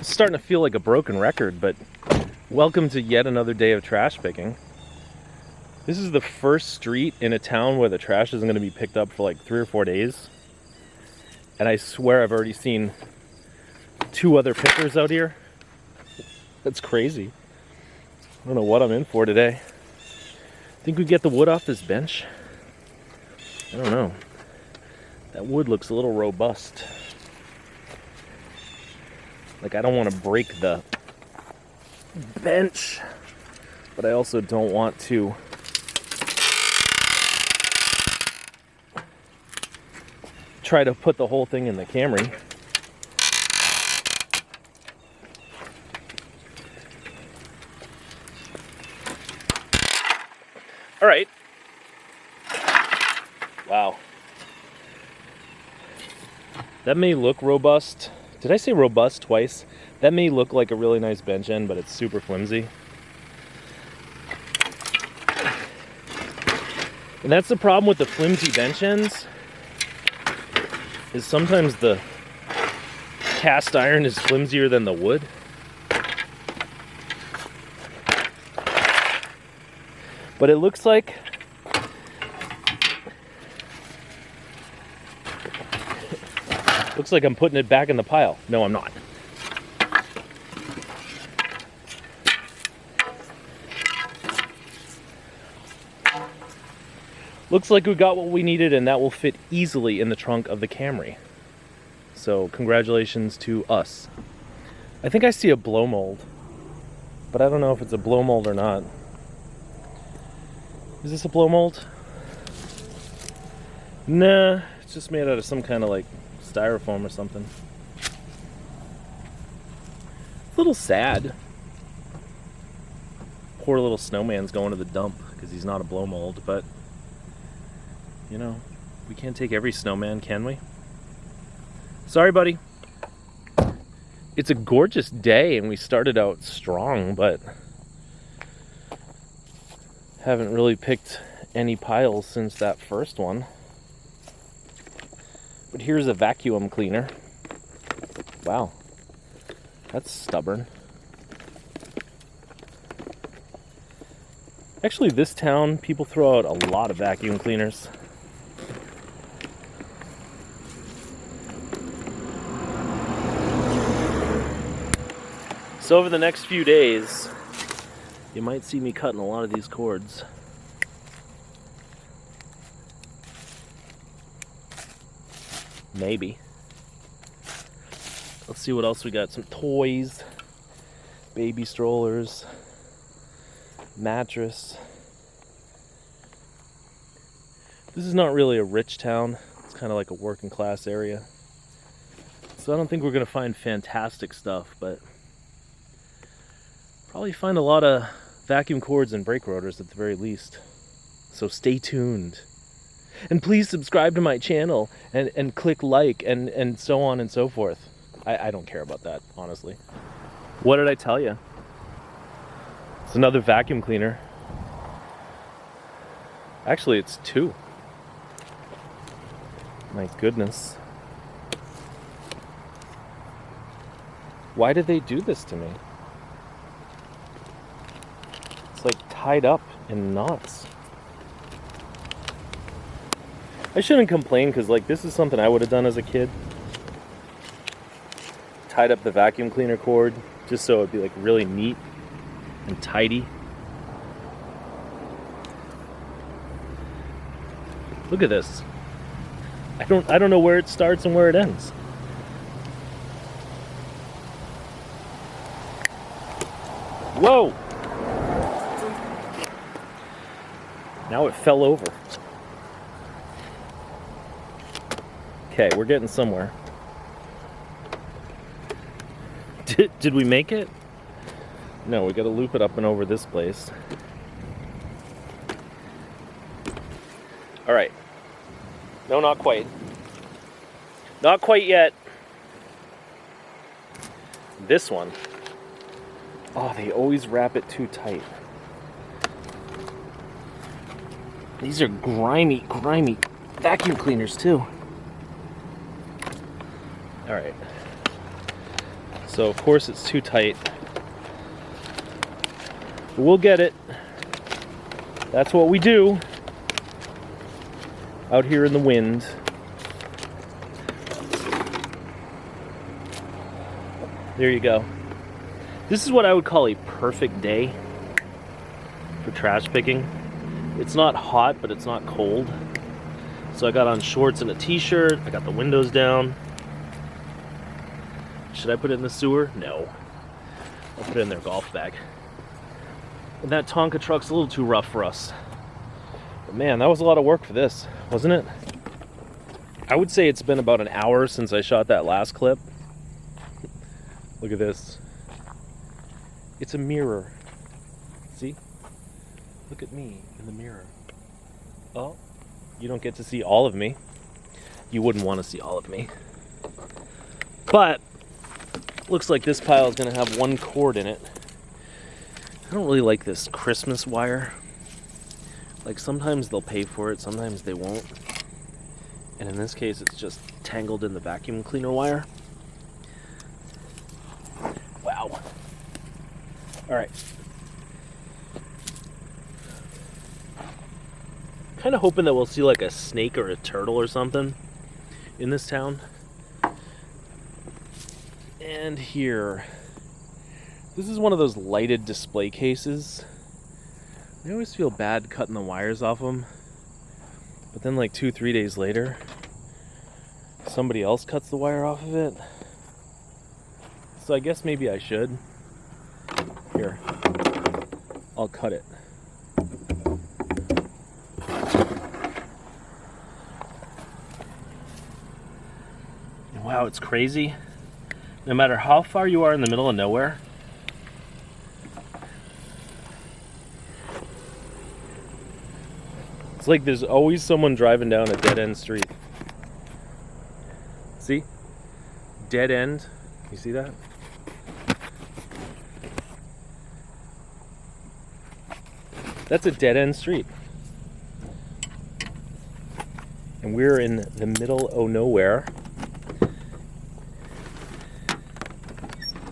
It's starting to feel like a broken record, but welcome to yet another day of trash picking. This is the first street in a town where the trash isn't going to be picked up for like 3 or 4 days. And I swear I've already seen 2 other pickers out here. That's crazy. I don't know what I'm in for today. Think we get the wood off this bench? I don't know. That wood looks a little robust. Like, I don't want to break the bench, but I also don't want to try to put the whole thing in the Camry. All right. Wow. That may look robust. Did I say robust twice? That may look like a really nice bench end, but it's super flimsy. And that's the problem with the flimsy bench ends, is sometimes the cast iron is flimsier than the wood. But it looks like I'm putting it back in the pile. No, I'm not. Looks like we got what we needed, and that will fit easily in the trunk of the Camry. So congratulations to us. I think I see a blow mold, but I don't know if it's a blow mold or not. Is this a blow mold? Nah, it's just made out of some kind of like styrofoam or something. A little sad. Poor little snowman's going to the dump because he's not a blow mold, but you know, we can't take every snowman, can we? Sorry, buddy. It's a gorgeous day and we started out strong, but haven't really picked any piles since that first one. But here's a vacuum cleaner. Wow, that's stubborn. Actually, this town, people throw out a lot of vacuum cleaners. So over the next few days, you might see me cutting a lot of these cords. Maybe. Let's see what else we got. Some toys, baby strollers, mattress. This is not really a rich town. It's kind of like a working class area. So I don't think we're going to find fantastic stuff, but probably find a lot of vacuum cords and brake rotors at the very least. So stay tuned. And please subscribe to my channel and click like and so on and so forth. I don't care about that, honestly. What did I tell you? It's another vacuum cleaner. Actually, it's 2. My goodness. Why did they do this to me? It's like tied up in knots. I shouldn't complain because like this is something I would have done as a kid. Tied up the vacuum cleaner cord just so it'd be like really neat and tidy. Look at this. I don't know where it starts and where it ends. Whoa! Now it fell over. Okay, we're getting somewhere. Did we make it? No, we gotta loop it up and over this place. All right. No, not quite. Not quite yet. This one. Oh, they always wrap it too tight. These are grimy vacuum cleaners too. All right. So of course it's too tight. But we'll get it. That's what we do out here in the wind. There you go. This is what I would call a perfect day for trash picking. It's not hot, but it's not cold. So I got on shorts and a t-shirt. I got the windows down. Should I put it in the sewer? No. I'll put it in their golf bag. And that Tonka truck's a little too rough for us. But man, that was a lot of work for this, wasn't it? I would say it's been about an hour since I shot that last clip. Look at this. It's a mirror. See? Look at me in the mirror. Oh, you don't get to see all of me. You wouldn't want to see all of me. But looks like this pile is going to have one cord in it. I don't really like this Christmas wire. Like sometimes they'll pay for it, sometimes they won't. And in this case, it's just tangled in the vacuum cleaner wire. Wow. All right. Kind of hoping that we'll see like a snake or a turtle or something in this town. And here. This is one of those lighted display cases. I always feel bad cutting the wires off them. But then like 2-3 days later, somebody else cuts the wire off of it. So I guess maybe I should. Here, I'll cut it. Wow, it's crazy. No matter how far you are in the middle of nowhere, it's like there's always someone driving down a dead-end street. See? Dead end. You see that? That's a dead-end street. And we're in the middle of nowhere.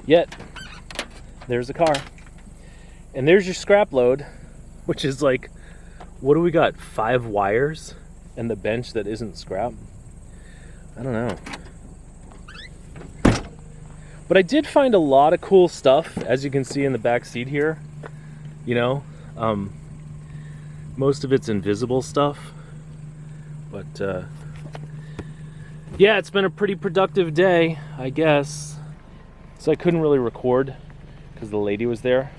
Yet, there's a car. And there's your scrap load, which is like, what do we got? 5 wires and the bench that isn't scrap? I don't know. But I did find a lot of cool stuff, as you can see in the back seat here. You know, most of it's invisible stuff. But yeah, it's been a pretty productive day, I guess. So I couldn't really record because the lady was there.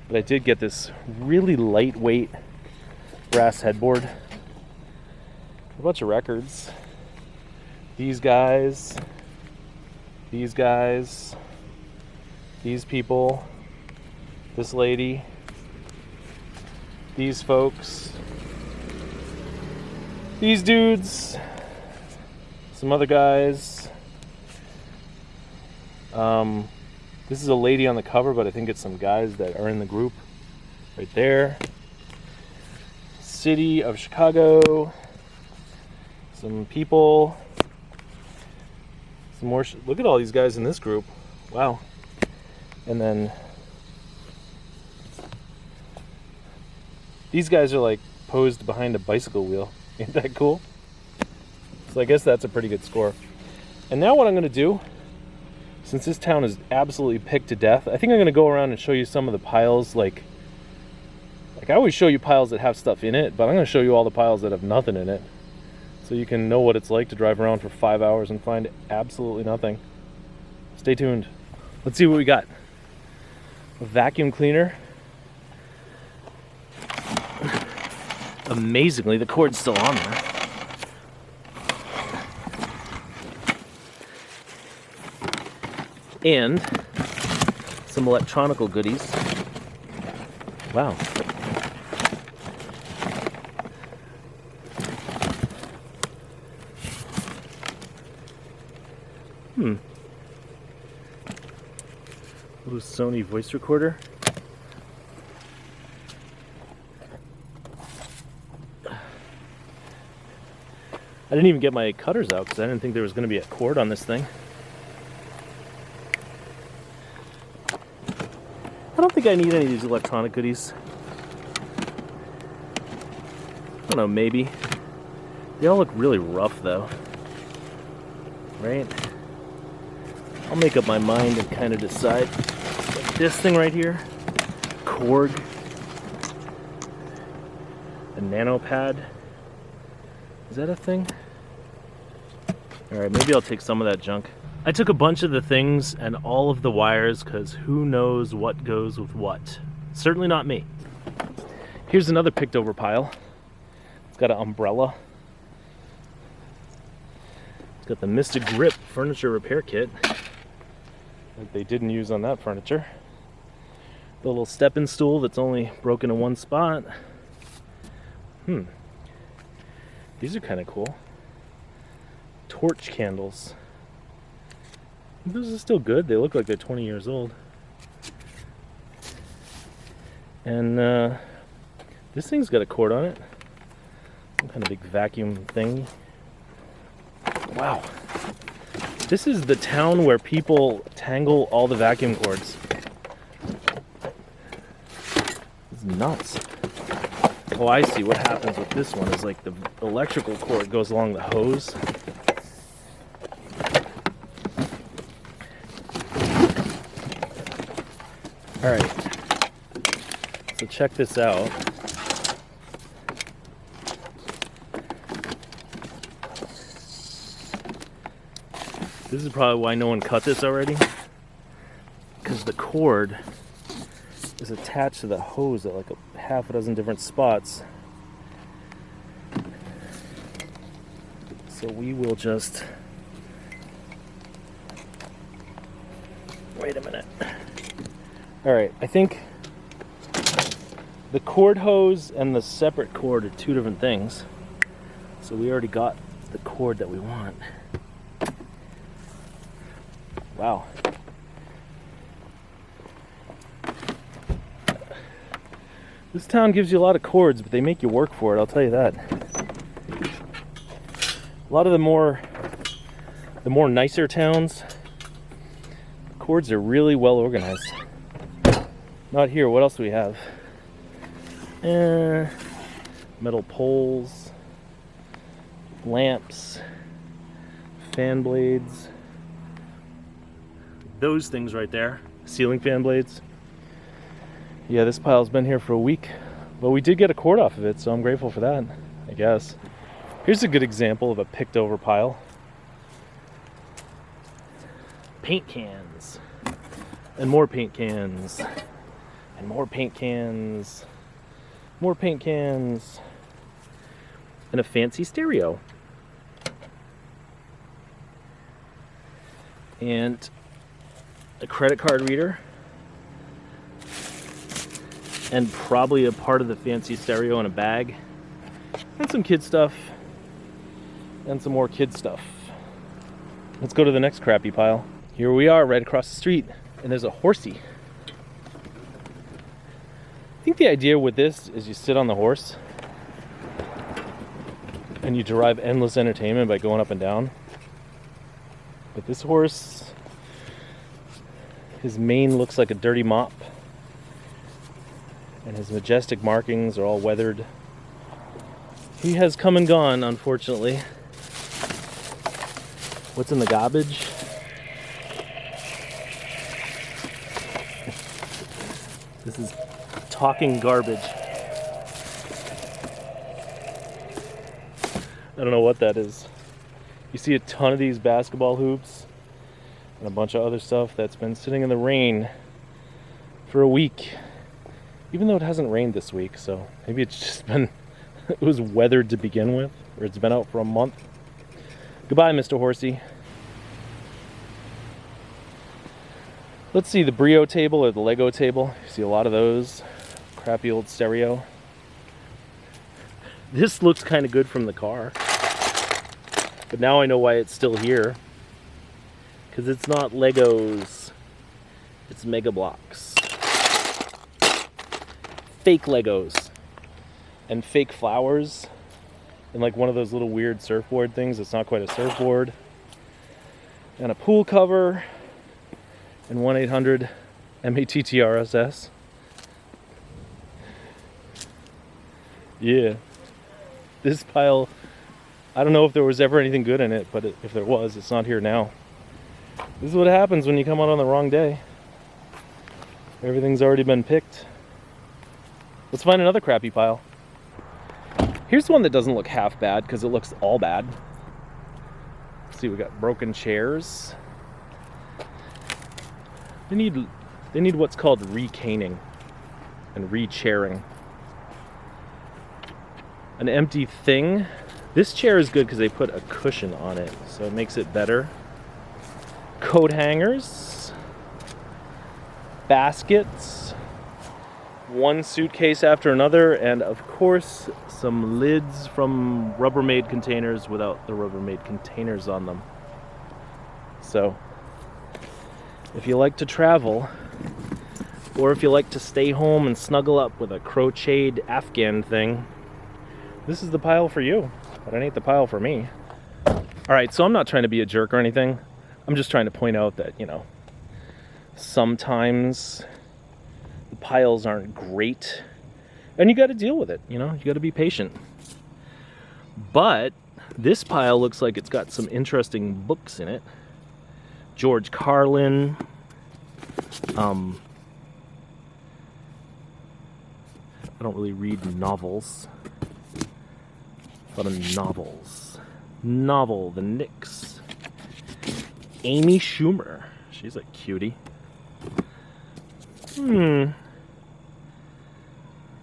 But I did get this really lightweight brass headboard. A bunch of records. These guys. These guys. These people. This lady. These folks. These dudes. Some other guys. This is a lady on the cover, but I think it's some guys that are in the group right there. City of Chicago. Some people. Some more. Look at all these guys in this group. Wow. And then these guys are like posed behind a bicycle wheel. Ain't that cool? So I guess that's a pretty good score. And now what I'm going to do, since this town is absolutely picked to death, I think I'm going to go around and show you some of the piles. Like I always show you piles that have stuff in it, but I'm going to show you all the piles that have nothing in it. So you can know what it's like to drive around for 5 hours and find absolutely nothing. Stay tuned. Let's see what we got. A vacuum cleaner. Amazingly, the cord's still on there. And some electronical goodies. Wow. Little Sony voice recorder. I didn't even get my cutters out because I didn't think there was going to be a cord on this thing. I don't think I need any of these electronic goodies. I don't know, maybe. They all look really rough though. Right? I'll make up my mind and kind of decide. Like this thing right here. Korg. A NanoPad. Is that a thing? Alright, maybe I'll take some of that junk. I took a bunch of the things and all of the wires because who knows what goes with what. Certainly not me. Here's another picked over pile. It's got an umbrella. It's got the Mystic Grip furniture repair kit that they didn't use on that furniture. The little stepping stool that's only broken in one spot. These are kind of cool. Torch candles. Those are still good. They look like they're 20 years old. And this thing's got a cord on it. Some kind of big vacuum thing. Wow. This is the town where people tangle all the vacuum cords. It's nuts. Oh, I see. What happens with this one is like the electrical cord goes along the hose. Alright, so check this out. This is probably why no one cut this already. Because the cord is attached to the hose at like a half a dozen different spots. So we will just... Wait a minute. Alright, I think the cord hose and the separate cord are two different things. So we already got the cord that we want. Wow. This town gives you a lot of cords, but they make you work for it, I'll tell you that. A lot of the more nicer towns, cords are really well organized. Not here. What else do we have? Metal poles, lamps, fan blades. Those things right there, ceiling fan blades. Yeah, this pile's been here for a week, but we did get a cord off of it, so I'm grateful for that, I guess. Here's a good example of a picked over pile. Paint cans, and more paint cans. And more paint cans, more paint cans, and a fancy stereo. And a credit card reader. And probably a part of the fancy stereo in a bag. And some kid stuff. And some more kid stuff. Let's go to the next crappy pile. Here we are, right across the street. And there's a horsey. I think the idea with this is you sit on the horse and you derive endless entertainment by going up and down. But this horse, his mane looks like a dirty mop and his majestic markings are all weathered. He has come and gone, unfortunately. What's in the garbage? This is talking garbage. I don't know what that is. You see a ton of these basketball hoops and a bunch of other stuff that's been sitting in the rain for a week. Even though it hasn't rained this week, so maybe it's just been, it was weathered to begin with, or it's been out for a month. Goodbye, Mr. Horsey. Let's see the Brio table or the Lego table. You see a lot of those. Crappy old stereo. This looks kind of good from the car. But now I know why it's still here. Because it's not Legos. It's Mega Bloks. Fake Legos. And fake flowers. And like one of those little weird surfboard things. It's not quite a surfboard. And a pool cover. And 1-800 M-A-T-T-R-S-S. Yeah. This pile, I don't know if there was ever anything good in it, but if there was, it's not here now. This is what happens when you come out on the wrong day. Everything's already been picked. Let's find another crappy pile. Here's one that doesn't look half bad because it looks all bad. Let's see, we got broken chairs. They need what's called recaning and re-chairing. An empty thing. This chair is good because they put a cushion on it, so it makes it better. Coat hangers, baskets, one suitcase after another, and of course some lids from Rubbermaid containers without the Rubbermaid containers on them. So if you like to travel, or if you like to stay home and snuggle up with a crocheted Afghan thing, this is the pile for you, but it ain't the pile for me. Alright, so I'm not trying to be a jerk or anything. I'm just trying to point out that, you know, sometimes the piles aren't great, and you got to deal with it, you know, you got to be patient. But this pile looks like it's got some interesting books in it. George Carlin, I don't really read novels. A lot of novels. Novel, The Knicks. Amy Schumer. She's a cutie.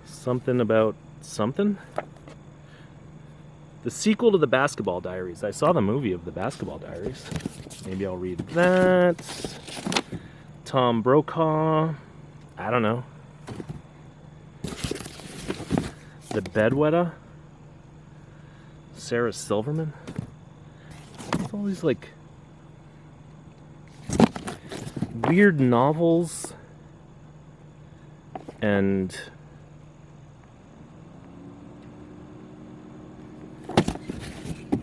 Something about something? The sequel to The Basketball Diaries. I saw the movie of The Basketball Diaries. Maybe I'll read that. Tom Brokaw. I don't know. The Bedwetter. Sarah Silverman. It's all these like weird novels and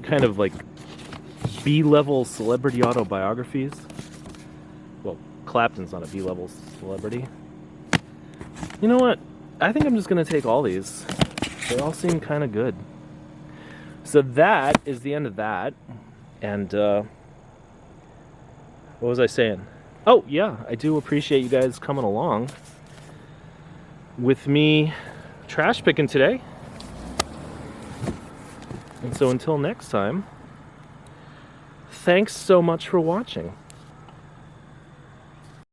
kind of like B-level celebrity autobiographies. Well, Clapton's not a B-level celebrity. You know what? I think I'm just gonna take all these. They all seem kind of good. So that is the end of that. And what was I saying? Oh yeah, I do appreciate you guys coming along with me trash picking today. And so until next time, thanks so much for watching.